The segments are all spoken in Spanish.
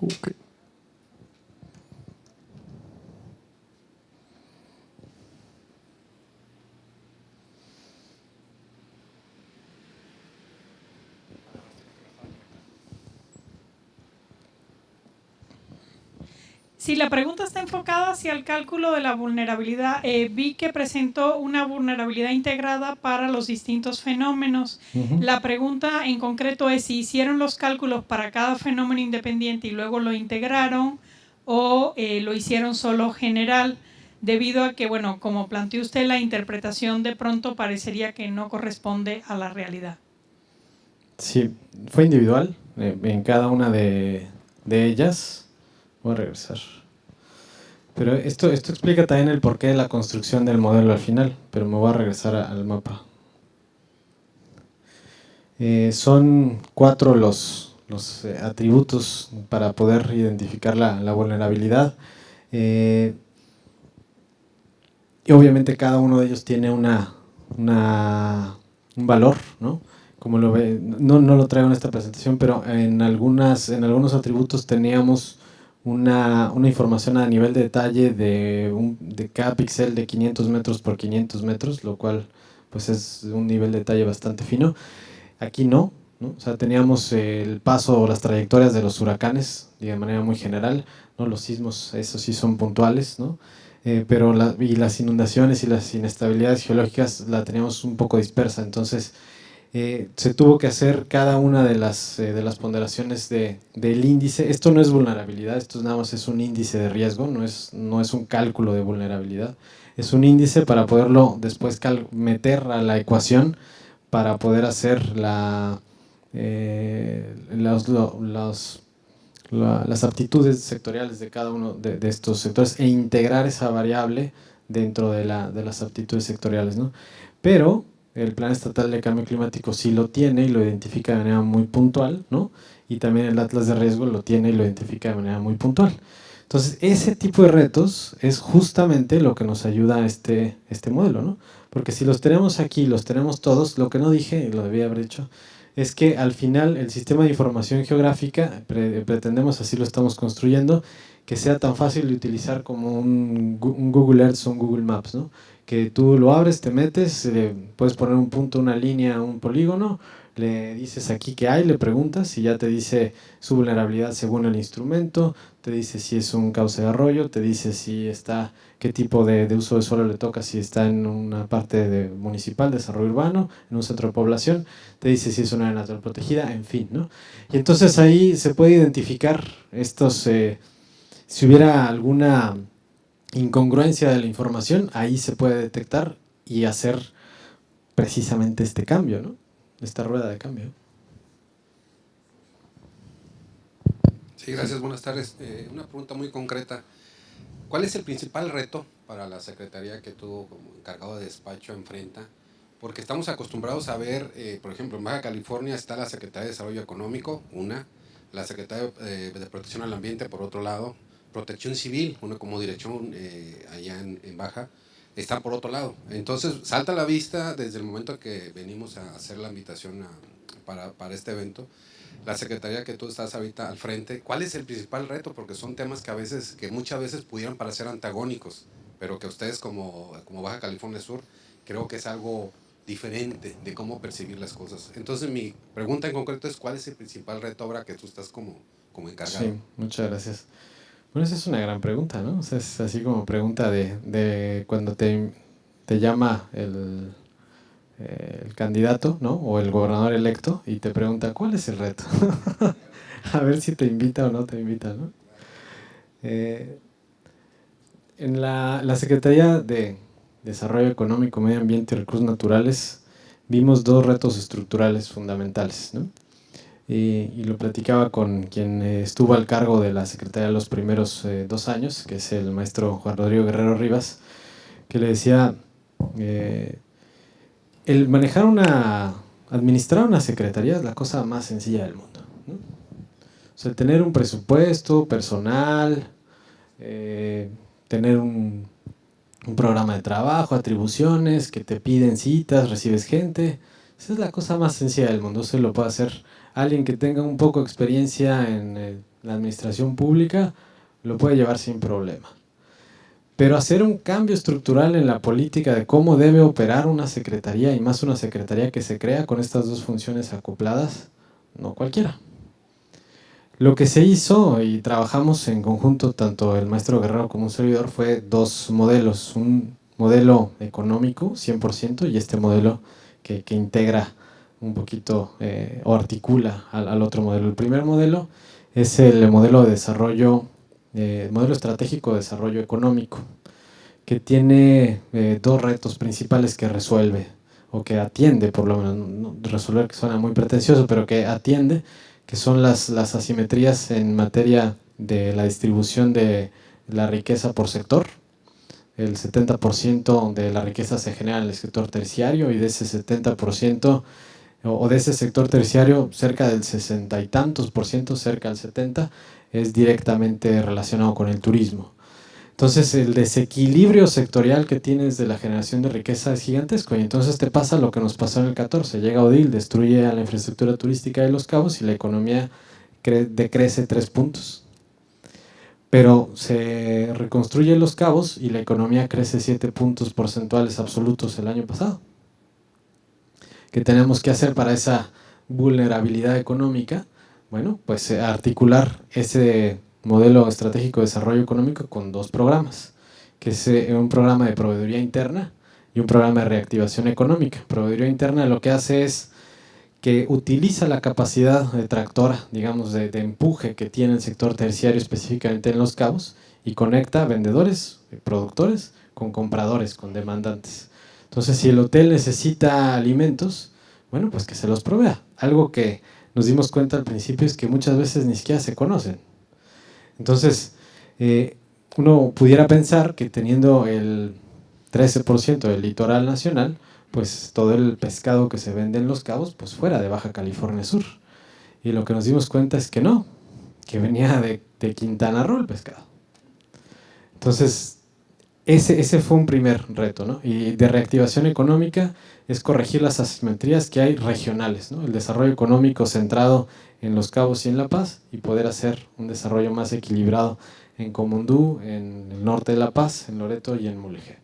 Ok. Si la pregunta está enfocada hacia el cálculo de la vulnerabilidad, vi que presentó una vulnerabilidad integrada para los distintos fenómenos. La pregunta en concreto es si hicieron los cálculos para cada fenómeno independiente y luego lo integraron o lo hicieron solo general, debido a que, bueno, como planteó usted, la interpretación de pronto parecería que no corresponde a la realidad. Sí, fue individual en cada una de ellas. Voy a regresar. Pero esto explica también el porqué de la construcción del modelo al final, pero me voy a regresar al mapa. Son 4 los atributos para poder identificar la vulnerabilidad. Y obviamente cada uno de ellos tiene un valor, ¿no? Como lo ve, no lo traigo en esta presentación, pero en algunos atributos teníamos una información a nivel de detalle de cada píxel de 500 metros por 500 metros, lo cual pues es un nivel de detalle bastante fino. Aquí no, ¿no? O sea, teníamos el paso o las trayectorias de los huracanes de manera muy general, ¿no? Los sismos, esos sí son puntuales, ¿no? Pero las inundaciones y las inestabilidades geológicas la teníamos un poco dispersa, entonces se tuvo que hacer cada una de las ponderaciones del índice. Esto no es vulnerabilidad, esto nada más es un índice de riesgo, no es un cálculo de vulnerabilidad, es un índice para poderlo después meter a la ecuación para poder hacer las aptitudes sectoriales de cada uno de estos sectores e integrar esa variable dentro de las aptitudes sectoriales, ¿no? Pero el Plan Estatal de Cambio Climático sí lo tiene y lo identifica de manera muy puntual, ¿no? Y también el Atlas de Riesgo lo tiene y lo identifica de manera muy puntual. Entonces, ese tipo de retos es justamente lo que nos ayuda a este modelo, ¿no? Porque si los tenemos aquí, los tenemos todos, lo que no dije, y lo debía haber dicho, es que al final el sistema de información geográfica, pretendemos, así lo estamos construyendo, que sea tan fácil de utilizar como un Google Earth o un Google Maps, ¿no? Que tú lo abres, te metes, puedes poner un punto, una línea, un polígono, le dices aquí qué hay, le preguntas y ya te dice su vulnerabilidad según el instrumento, te dice si es un cauce de arroyo, te dice si está, qué tipo de uso de suelo le toca, si está en una parte municipal, desarrollo urbano, en un centro de población, te dice si es una área natural protegida, en fin, ¿no? Y entonces ahí se puede identificar si hubiera alguna incongruencia de la información, ahí se puede detectar y hacer precisamente este cambio, ¿no? Esta rueda de cambio. Sí, gracias, buenas tardes. Una pregunta muy concreta. ¿Cuál es el principal reto para la Secretaría que tú como encargado de despacho enfrenta? Porque estamos acostumbrados a ver, por ejemplo, en Baja California está la Secretaría de Desarrollo Económico, la Secretaría de Protección al Ambiente, por otro lado, Protección Civil, una como dirección allá en Baja, está por otro lado. Entonces, salta a la vista desde el momento que venimos a hacer la invitación para este evento, la secretaría que tú estás ahorita al frente, ¿cuál es el principal reto? Porque son temas que muchas veces pudieran parecer antagónicos, pero que ustedes como Baja California Sur, creo que es algo diferente de cómo percibir las cosas. Entonces mi pregunta en concreto es, ¿cuál es el principal reto ahora que tú estás como encargado? Sí, muchas gracias. Bueno, esa es una gran pregunta, ¿no? O sea, es así como pregunta de cuando te llama el candidato, ¿no? O el gobernador electo y te pregunta, ¿cuál es el reto? A ver si te invita o no te invita, ¿no? En la Secretaría de Desarrollo Económico, Medio Ambiente y Recursos Naturales vimos 2 retos estructurales fundamentales, ¿no? Y lo platicaba con quien estuvo al cargo de la Secretaría los primeros 2 años, que es el maestro Juan Rodrigo Guerrero Rivas, que le decía, administrar una secretaría es la cosa más sencilla del mundo, ¿no? O sea, tener un presupuesto, personal, tener un programa de trabajo, atribuciones, que te piden citas, recibes gente. Esa es la cosa más sencilla del mundo. Eso lo puede hacer alguien que tenga un poco de experiencia en la administración pública lo puede llevar sin problema. Pero hacer un cambio estructural en la política de cómo debe operar una secretaría, y más una secretaría que se crea con estas dos funciones acopladas, no cualquiera. Lo que se hizo, y trabajamos en conjunto, tanto el maestro Guerrero como un servidor, fue dos modelos. Un modelo económico, 100%, y este modelo que integra un poquito o articula al otro modelo. El primer modelo es el modelo de desarrollo, modelo estratégico de desarrollo económico, que tiene dos retos principales que resuelve, o que atiende, por lo menos, no resolver que suena muy pretencioso, pero que atiende, que son las asimetrías en materia de la distribución de la riqueza por sector. El 70% de la riqueza se genera en el sector terciario, y de ese 70%, o de ese sector terciario, cerca del 60 y tantos por ciento, cerca del 70%, es directamente relacionado con el turismo. Entonces el desequilibrio sectorial que tienes de la generación de riqueza es gigantesco, y entonces te pasa lo que nos pasó en el 14. Llega Odil, destruye a la infraestructura turística de Los Cabos y la economía decrece 3 puntos. Pero se reconstruye Los Cabos y la economía crece 7 puntos porcentuales absolutos el año pasado. ¿Qué tenemos que hacer para esa vulnerabilidad económica? Bueno, pues articular ese modelo estratégico de desarrollo económico con dos programas, que es un programa de proveeduría interna y un programa de reactivación económica. Proveeduría interna lo que hace es que utiliza la capacidad de tractora, digamos, de empuje que tiene el sector terciario, específicamente en Los Cabos, y conecta vendedores, productores, con compradores, con demandantes. Entonces, si el hotel necesita alimentos, bueno, pues que se los provea. Algo que nos dimos cuenta al principio es que muchas veces ni siquiera se conocen. Entonces, uno pudiera pensar que teniendo el 13% del litoral nacional, pues todo el pescado que se vende en Los Cabos, pues fuera de Baja California Sur. Y lo que nos dimos cuenta es que no, que venía de Quintana Roo el pescado. Entonces, ese fue un primer reto, ¿no? Y de reactivación económica es corregir las asimetrías que hay regionales, ¿no? El desarrollo económico centrado en Los Cabos y en La Paz, y poder hacer un desarrollo más equilibrado en Comondú, en el norte de La Paz, en Loreto y en Mulegé.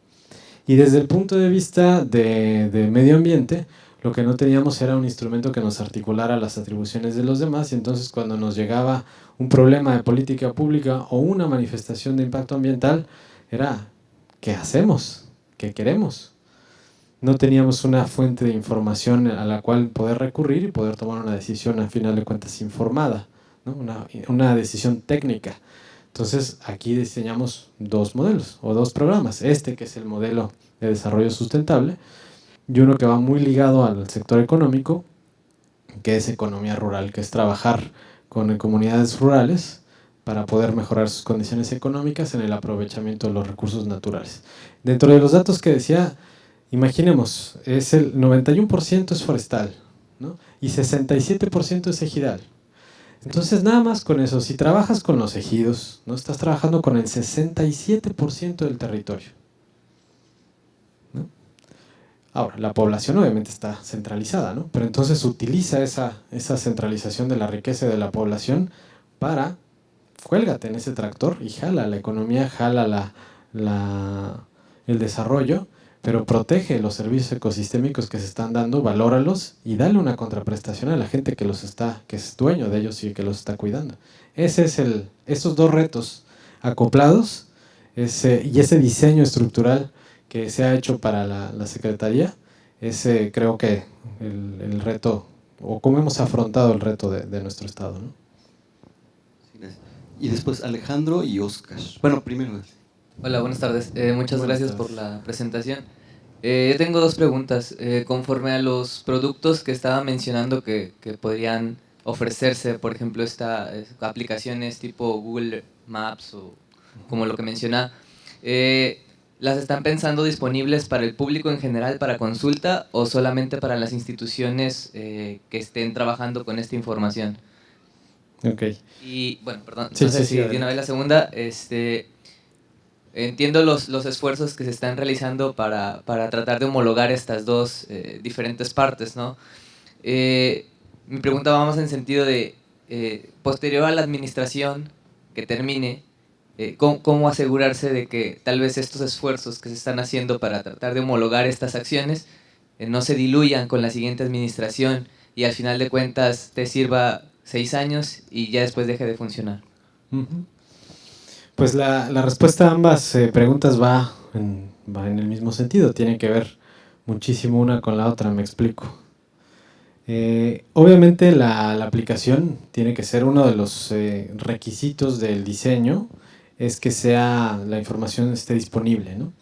Y desde el punto de vista de medio ambiente, lo que no teníamos era un instrumento que nos articulara las atribuciones de los demás, y entonces cuando nos llegaba un problema de política pública o una manifestación de impacto ambiental, era ¿qué hacemos? ¿Qué queremos? No teníamos una fuente de información a la cual poder recurrir y poder tomar una decisión, a final de cuentas, informada, ¿no? Una decisión técnica. Entonces, aquí diseñamos dos modelos o dos programas. Este, que es el modelo de desarrollo sustentable, y uno que va muy ligado al sector económico, que es economía rural, que es trabajar con comunidades rurales para poder mejorar sus condiciones económicas en el aprovechamiento de los recursos naturales. Dentro de los datos que decía, imaginemos, es el 91% es forestal, ¿no? Y 67% es ejidal. Entonces, nada más con eso, si trabajas con los ejidos, ¿no? Estás trabajando con el 67% del territorio, ¿no? Ahora, la población obviamente está centralizada, ¿no? Pero entonces utiliza esa centralización de la riqueza de la población para, cuélgate en ese tractor y jala la economía, jala el desarrollo, pero protege los servicios ecosistémicos que se están dando, valóralos y dale una contraprestación a la gente que es dueño de ellos y que los está cuidando. Esos dos retos acoplados, y ese diseño estructural que se ha hecho para la Secretaría, creo que el reto, o cómo hemos afrontado el reto de nuestro Estado, ¿no? Sí, gracias. Y después Alejandro y Óscar. Bueno, primero. Hola, buenas tardes. Muchas gracias por la presentación. Yo tengo dos preguntas. Conforme a los productos que estaba mencionando que podrían ofrecerse, por ejemplo, aplicaciones tipo Google Maps o como lo que menciona, ¿las están pensando disponibles para el público en general para consulta o solamente para las instituciones que estén trabajando con esta información? Okay. Y bueno, perdón, sí, entonces sí, de una vez la segunda, entiendo los esfuerzos que se están realizando para tratar de homologar estas dos diferentes partes, ¿no? Mi pregunta va más en sentido de posterior a la administración que termine, cómo asegurarse de que tal vez estos esfuerzos que se están haciendo para tratar de homologar estas acciones no se diluyan con la siguiente administración y al final de cuentas te sirva 6 años y ya después deje de funcionar. Pues la respuesta a ambas preguntas va en el mismo sentido, tiene que ver muchísimo una con la otra, me explico. Obviamente la aplicación tiene que ser uno de los requisitos del diseño, es que la información esté disponible, ¿no?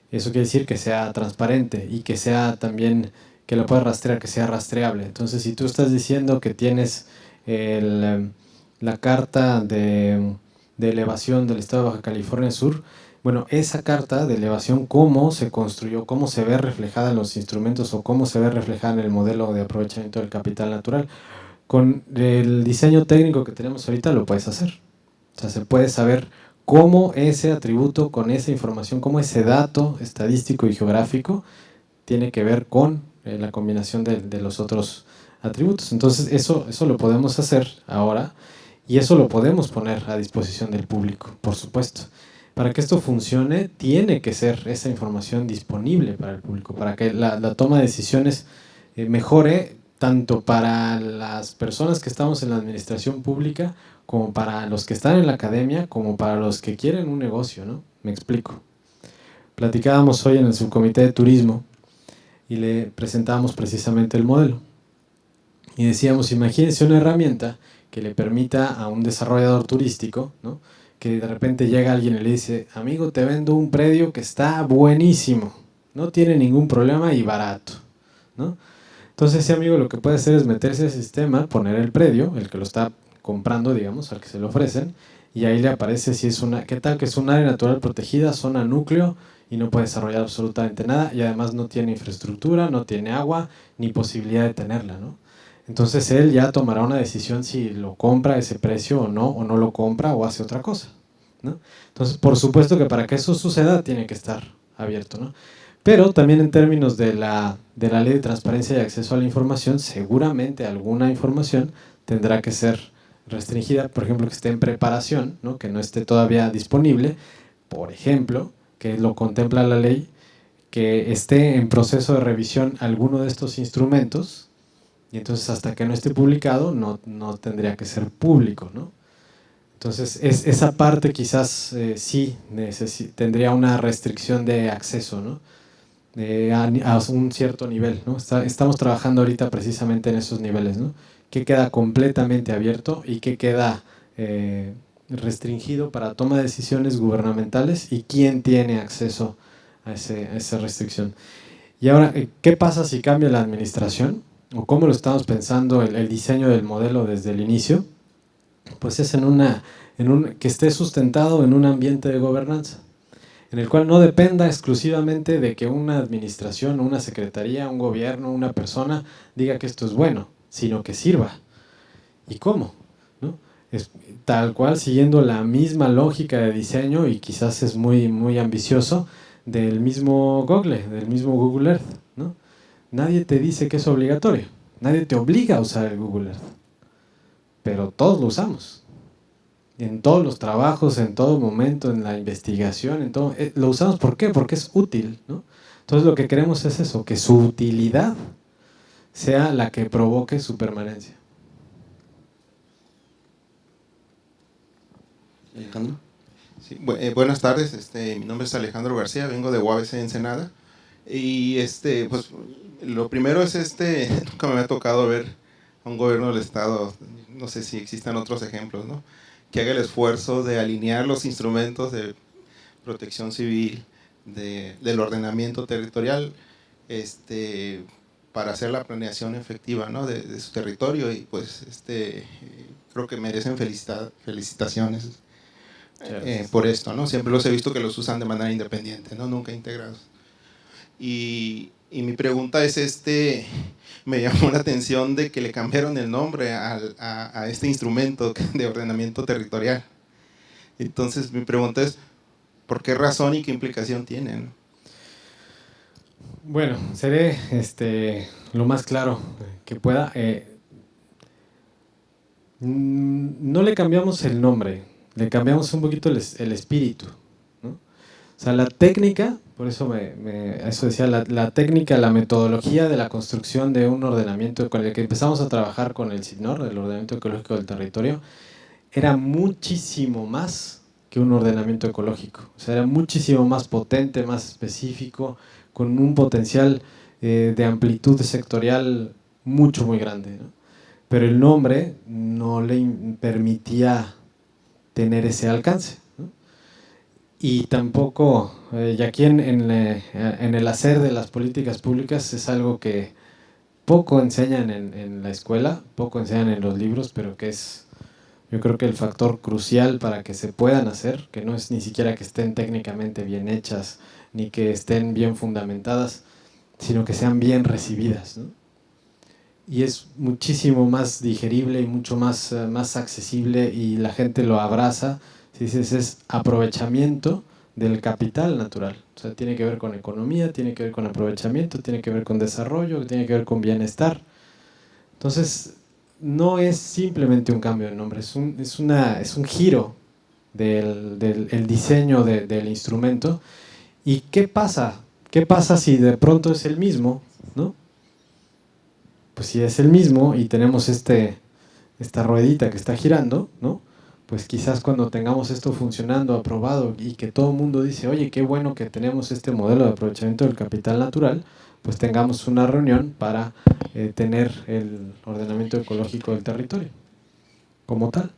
Eso quiere decir que sea transparente y que sea también, que lo puedas rastrear, que sea rastreable. Entonces, si tú estás diciendo que tienes la carta de elevación del estado de Baja California Sur, bueno, esa carta de elevación, cómo se construyó, cómo se ve reflejada en los instrumentos o cómo se ve reflejada en el modelo de aprovechamiento del capital natural, con el diseño técnico que tenemos ahorita lo puedes hacer. O sea, se puede saber cómo ese atributo, con esa información, cómo ese dato estadístico y geográfico tiene que ver con la combinación de los otros atributos. Entonces, eso lo podemos hacer ahora y eso lo podemos poner a disposición del público, por supuesto. Para que esto funcione, tiene que ser esa información disponible para el público, para que la toma de decisiones mejore tanto para las personas que estamos en la administración pública, como para los que están en la academia, como para los que quieren un negocio, ¿no? Me explico. Platicábamos hoy en el subcomité de turismo y le presentábamos precisamente el modelo. Y decíamos, imagínense una herramienta que le permita a un desarrollador turístico, ¿no?, que de repente llega alguien y le dice, amigo, te vendo un predio que está buenísimo, no tiene ningún problema y barato, ¿no? Entonces ese amigo lo que puede hacer es meterse al sistema, poner el predio, el que lo está comprando, digamos, al que se lo ofrecen, y ahí le aparece si es qué tal que es un área natural protegida, zona núcleo, y no puede desarrollar absolutamente nada, y además no tiene infraestructura, no tiene agua, ni posibilidad de tenerla, ¿no? Entonces él ya tomará una decisión si lo compra a ese precio o no lo compra o hace otra cosa, ¿no? Entonces, por supuesto que para que eso suceda tiene que estar abierto, ¿no? Pero también en términos de la ley de transparencia y acceso a la información, seguramente alguna información tendrá que ser restringida, por ejemplo, que esté en preparación, ¿no?, que no esté todavía disponible, por ejemplo, que lo contempla la ley, que esté en proceso de revisión alguno de estos instrumentos, y entonces hasta que no esté publicado no tendría que ser público, ¿no? Entonces esa parte quizás sí tendría una restricción de acceso, ¿no?, a un cierto nivel, ¿no? Estamos trabajando ahorita precisamente en esos niveles, ¿no?, qué queda completamente abierto y qué queda restringido para toma de decisiones gubernamentales y quién tiene acceso a esa restricción. Y ahora, ¿qué pasa si cambia la administración? ¿O cómo lo estamos pensando el diseño del modelo desde el inicio? Pues es que esté sustentado en un ambiente de gobernanza, en el cual no dependa exclusivamente de que una administración, una secretaría, un gobierno, una persona diga que esto es bueno, sino que sirva. ¿Y cómo? ¿No? Es tal cual siguiendo la misma lógica de diseño, y quizás es muy, muy ambicioso, del mismo Google Earth, ¿no? Nadie te dice que es obligatorio, nadie te obliga a usar el Google Earth, pero todos lo usamos. En todos los trabajos, en todo momento, en la investigación, en todo, lo usamos. ¿Por qué? Porque es útil, ¿no? Entonces lo que queremos es eso, que su utilidad sea la que provoque su permanencia. Alejandro. Sí, buenas tardes, mi nombre es Alejandro García, vengo de UABC Ensenada, y pues lo primero es nunca me ha tocado ver a un gobierno del estado, no sé si existan otros ejemplos, ¿no?, que haga el esfuerzo de alinear los instrumentos de protección civil, del ordenamiento territorial, para hacer la planeación efectiva, ¿no?, de su territorio, y pues creo que merecen felicitaciones por esto, ¿no? Siempre los he visto que los usan de manera independiente, ¿no?, nunca integrados. Y mi pregunta es, me llamó la atención de que le cambiaron el nombre a este instrumento de ordenamiento territorial. Entonces mi pregunta es, ¿por qué razón y qué implicación tienen? Bueno, seré lo más claro que pueda. No le cambiamos el nombre, le cambiamos un poquito el espíritu, ¿no? O sea, la técnica, por eso eso decía, la técnica, la metodología de la construcción de un ordenamiento con el que empezamos a trabajar con el SIGNOR, el ordenamiento ecológico del territorio, era muchísimo más que un ordenamiento ecológico. O sea, era muchísimo más potente, más específico, con un potencial de amplitud sectorial muy grande, ¿no? Pero el nombre no le permitía tener ese alcance, ¿no? Y tampoco, y aquí en el hacer de las políticas públicas es algo que poco enseñan en la escuela, poco enseñan en los libros, pero que es, yo creo que el factor crucial para que se puedan hacer, que no es ni siquiera que estén técnicamente bien hechas, ni que estén bien fundamentadas, sino que sean bien recibidas, ¿no? Y es muchísimo más digerible y mucho más accesible, y la gente lo abraza. Si dices, es aprovechamiento del capital natural. O sea, tiene que ver con economía, tiene que ver con aprovechamiento, tiene que ver con desarrollo, tiene que ver con bienestar. Entonces, no es simplemente un cambio de nombre, es un giro del diseño del instrumento. ¿Y qué pasa? ¿Qué pasa si de pronto es el mismo, ¿no? Pues si es el mismo y tenemos esta ruedita que está girando, ¿no? Pues quizás cuando tengamos esto funcionando, aprobado, y que todo el mundo dice, oye, qué bueno que tenemos este modelo de aprovechamiento del capital natural, pues tengamos una reunión para tener el ordenamiento ecológico del territorio como tal.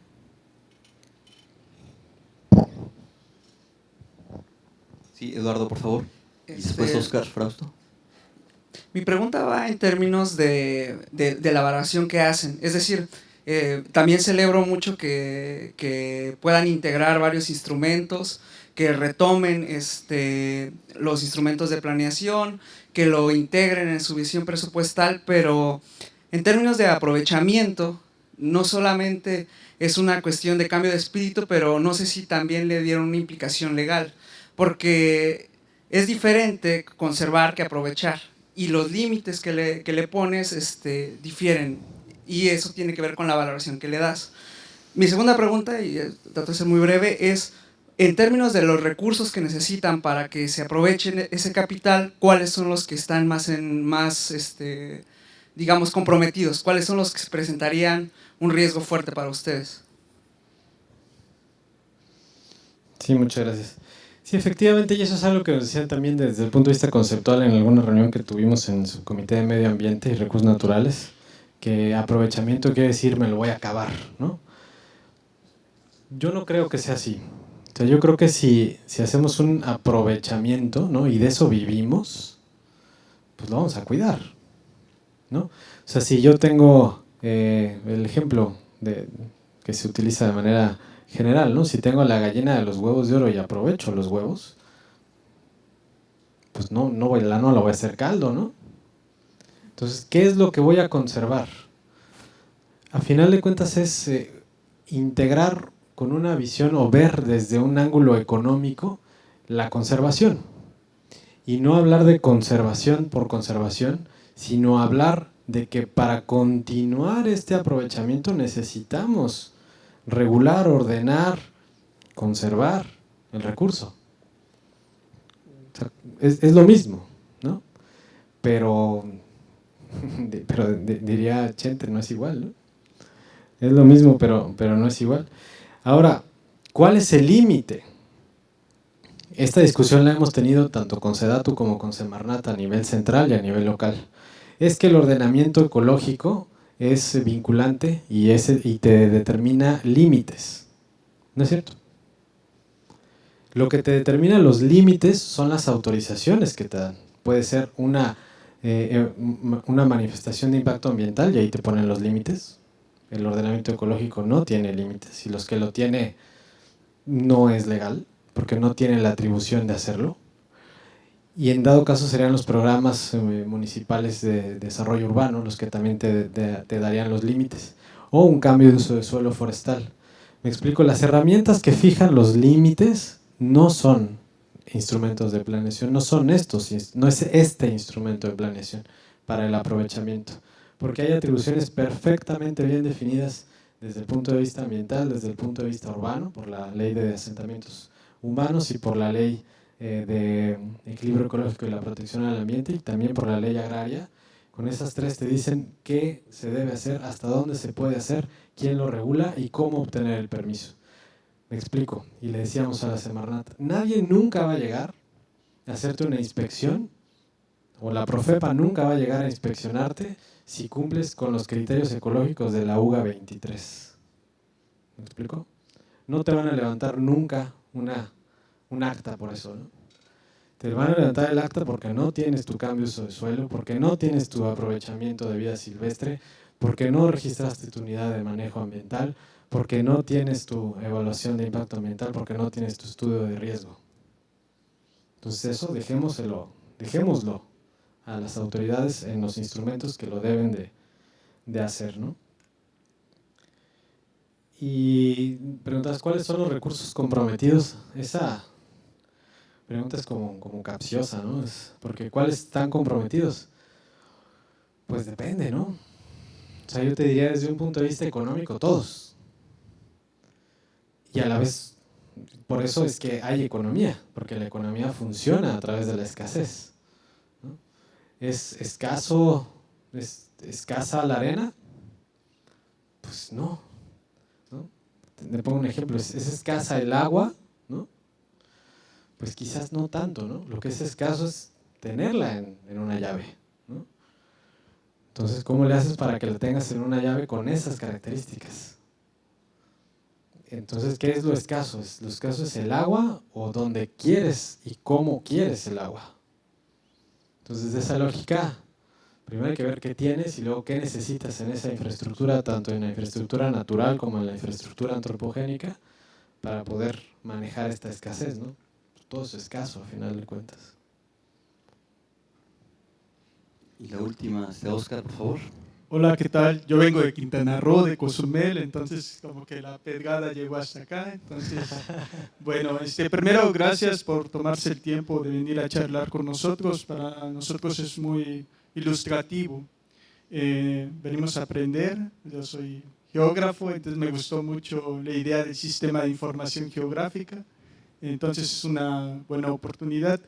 Sí, Eduardo, por favor. Y después Oscar Frausto. Mi pregunta va en términos de la valoración que hacen. Es decir, también celebro mucho que puedan integrar varios instrumentos, que retomen los instrumentos de planeación, que lo integren en su visión presupuestal, pero en términos de aprovechamiento, no solamente es una cuestión de cambio de espíritu, pero no sé si también le dieron una implicación legal, porque es diferente conservar que aprovechar, y los límites que le pones difieren, y eso tiene que ver con la valoración que le das. Mi segunda pregunta, y trato de ser muy breve, es en términos de los recursos que necesitan para que se aprovechen ese capital, ¿cuáles son los que están más digamos, comprometidos? ¿Cuáles son los que presentarían un riesgo fuerte para ustedes? Sí, muchas gracias. Sí, efectivamente, y eso es algo que nos decían también desde el punto de vista conceptual en alguna reunión que tuvimos en su Comité de Medio Ambiente y Recursos Naturales, que aprovechamiento quiere decir me lo voy a acabar, ¿no? Yo no creo que sea así. O sea, yo creo que si hacemos un aprovechamiento, ¿no? Y de eso vivimos, pues lo vamos a cuidar, ¿no? O sea, si yo tengo el ejemplo que se utiliza de manera general, ¿no? Si tengo la gallina de los huevos de oro y aprovecho los huevos, pues no la voy a hacer caldo, ¿no? Entonces, ¿qué es lo que voy a conservar? A final de cuentas es integrar con una visión o ver desde un ángulo económico la conservación. Y no hablar de conservación por conservación, sino hablar de que para continuar este aprovechamiento necesitamos regular, ordenar, conservar el recurso. O sea, es lo mismo, ¿no? Pero diría Chente, no es igual, ¿no? Es lo mismo, pero no es igual. Ahora, ¿cuál es el límite? Esta discusión la hemos tenido tanto con SEDATU como con Semarnat a nivel central y a nivel local. Es que el ordenamiento ecológico es vinculante y te determina límites. ¿No es cierto? Lo que te determina los límites son las autorizaciones que te dan. Puede ser una manifestación de impacto ambiental y ahí te ponen los límites. El ordenamiento ecológico no tiene límites y los que lo tiene no es legal porque no tiene la atribución de hacerlo. Y en dado caso serían los programas municipales de desarrollo urbano los que también te darían los límites. O un cambio de uso de suelo forestal. Me explico, las herramientas que fijan los límites no son instrumentos de planeación, no es este instrumento de planeación para el aprovechamiento. Porque hay atribuciones perfectamente bien definidas desde el punto de vista ambiental, desde el punto de vista urbano, por la ley de asentamientos humanos y por la ley de equilibrio ecológico y la protección al ambiente, y también por la ley agraria. Con esas tres te dicen qué se debe hacer, hasta dónde se puede hacer, quién lo regula y cómo obtener el permiso. Me explico, y le decíamos a la Semarnat, nadie nunca va a llegar a hacerte una inspección, o la Profepa nunca va a llegar a inspeccionarte si cumples con los criterios ecológicos de la UGA 23. ¿Me explico? No te van a levantar nunca un acta por eso, ¿no? Te van a levantar el acta porque no tienes tu cambio de uso de suelo, porque no tienes tu aprovechamiento de vida silvestre, porque no registraste tu unidad de manejo ambiental, porque no tienes tu evaluación de impacto ambiental, porque no tienes tu estudio de riesgo. Entonces eso dejémoslo a las autoridades en los instrumentos que lo deben de hacer, ¿no? Y preguntas, ¿cuáles son los recursos comprometidos? Esa pregunta es como capciosa, ¿no? Porque ¿cuáles están comprometidos? Pues depende, ¿no? O sea, yo te diría desde un punto de vista económico, todos. Y a la vez, por eso es que hay economía, porque la economía funciona a través de la escasez, ¿no? ¿Es escasa la arena? Pues no. Le pongo un ejemplo, ¿es escasa el agua? ¿No? Pues quizás no tanto, ¿no? Lo que es escaso es tenerla en una llave, ¿no? Entonces, ¿cómo le haces para que la tengas en una llave con esas características? Entonces, ¿qué es lo escaso? Lo escaso es el agua o dónde quieres y cómo quieres el agua. Entonces, de esa lógica, primero hay que ver qué tienes y luego qué necesitas en esa infraestructura, tanto en la infraestructura natural como en la infraestructura antropogénica, para poder manejar esta escasez, ¿no? Todo es escaso, a final de cuentas. Y la última, Oscar, por favor. Hola, ¿qué tal? Yo vengo de Quintana Roo, de Cozumel, entonces como que la pedrada llegó hasta acá. Entonces, bueno, primero gracias por tomarse el tiempo de venir a charlar con nosotros. Para nosotros es muy ilustrativo. Venimos a aprender, yo soy geógrafo, entonces me gustó mucho la idea del sistema de información geográfica. Entonces es una buena oportunidad.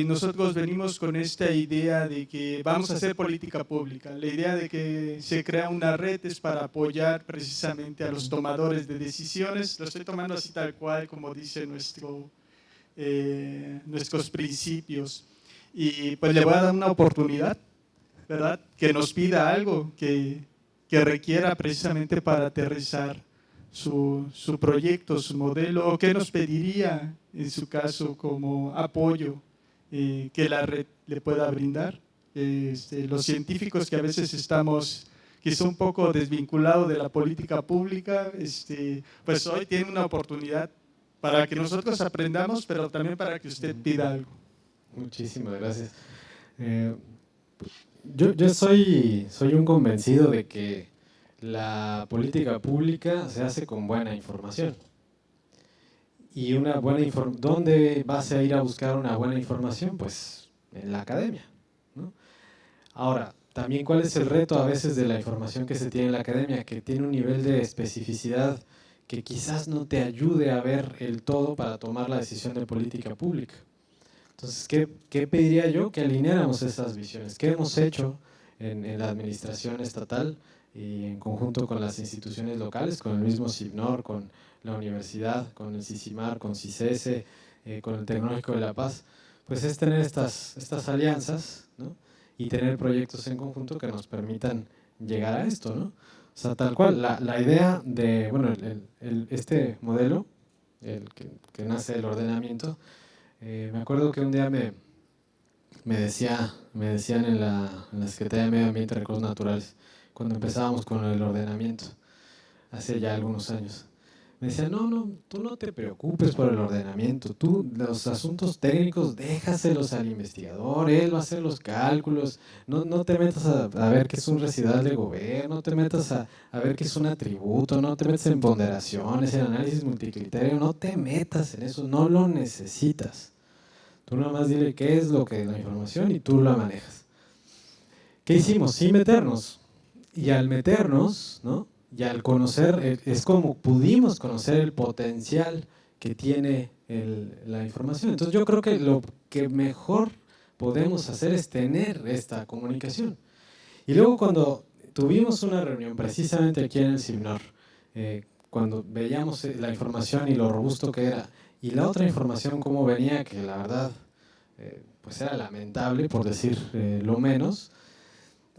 Nosotros venimos con esta idea de que vamos a hacer política pública. La idea de que se crea una red es para apoyar precisamente a los tomadores de decisiones. Lo estoy tomando así tal cual como dice nuestros principios. Y pues le voy a dar una oportunidad, ¿verdad? Que nos pida algo que requiera precisamente para aterrizar su proyecto, su modelo. ¿Qué nos pediría en su caso como apoyo que la red le pueda brindar? Los científicos que a veces estamos quizá un poco desvinculados de la política pública, pues hoy tiene una oportunidad para que nosotros aprendamos, pero también para que usted pida algo. Muchísimas gracias. Yo soy un convencido de que la política pública se hace con buena información. Y ¿dónde vas a ir a buscar una buena información? Pues en la academia, ¿no? Ahora, también ¿cuál es el reto a veces de la información que se tiene en la academia? Que tiene un nivel de especificidad que quizás no te ayude a ver el todo para tomar la decisión de política pública. Entonces, ¿qué pediría yo? Que alineáramos esas visiones. ¿Qué hemos hecho en la administración estatal y en conjunto con las instituciones locales, con el mismo CIBNOR, con la universidad, con el CICIMAR, con CICESE, con el Tecnológico de La Paz? Pues es tener estas alianzas, ¿no? Y tener proyectos en conjunto que nos permitan llegar a esto, ¿no? O sea, tal cual, la idea de, bueno, este modelo, que nace del ordenamiento, me acuerdo que un día me decían en la Secretaría de Medio Ambiente y Recursos Naturales, cuando empezábamos con el ordenamiento, hace ya algunos años, me decían, no, tú no te preocupes por el ordenamiento, tú los asuntos técnicos déjaselos al investigador, él va a hacer los cálculos, no te metas a ver qué es un residual de gobierno, no te metas a ver qué es un atributo, no te metas en ponderaciones, en análisis multicriterio, no te metas en eso, no lo necesitas. Tú nada más dile qué es lo que es la información y tú la manejas. ¿Qué hicimos? Sin meternos. Y al meternos, ¿no? y al conocer, es como pudimos conocer el potencial que tiene la información. Entonces yo creo que lo que mejor podemos hacer es tener esta comunicación. Y luego cuando tuvimos una reunión precisamente aquí en el CIBNOR, cuando veíamos la información y lo robusto que era, y la otra información cómo venía, que la verdad pues era lamentable, por decir lo menos,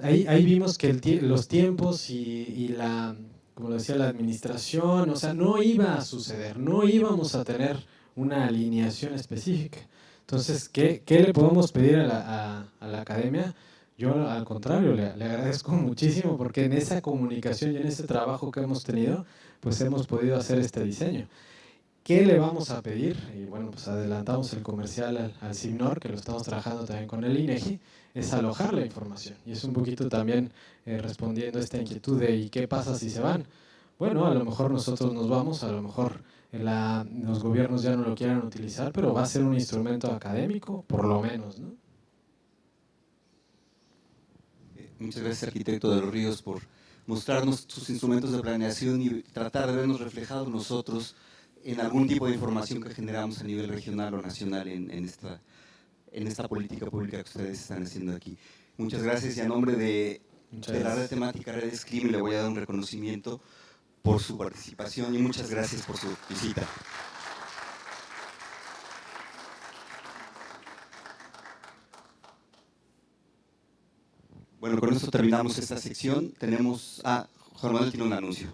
ahí vimos que los tiempos y la, como lo decía, la administración, o sea, no iba a suceder, no íbamos a tener una alineación específica. Entonces, ¿qué le podemos pedir a la academia? Yo, al contrario, le agradezco muchísimo porque en esa comunicación y en ese trabajo que hemos tenido, pues hemos podido hacer este diseño. ¿Qué le vamos a pedir? Y bueno, pues adelantamos el comercial al CIBNOR, que lo estamos trabajando también con el INEGI, es alojar la información. Y es un poquito también respondiendo a esta inquietud de ¿y qué pasa si se van? Bueno, a lo mejor nosotros nos vamos, a lo mejor los gobiernos ya no lo quieran utilizar, pero va a ser un instrumento académico, por lo menos, ¿no? Muchas gracias, arquitecto de los Ríos, por mostrarnos sus instrumentos de planeación y tratar de vernos reflejados nosotros en algún tipo de información que generamos a nivel regional o nacional en esta política pública que ustedes están haciendo aquí. Muchas gracias, y a nombre de la red temática Redes CRIM le voy a dar un reconocimiento por su participación y muchas gracias por su visita. Bueno, con esto terminamos esta sección. Juan Manuel tiene un anuncio.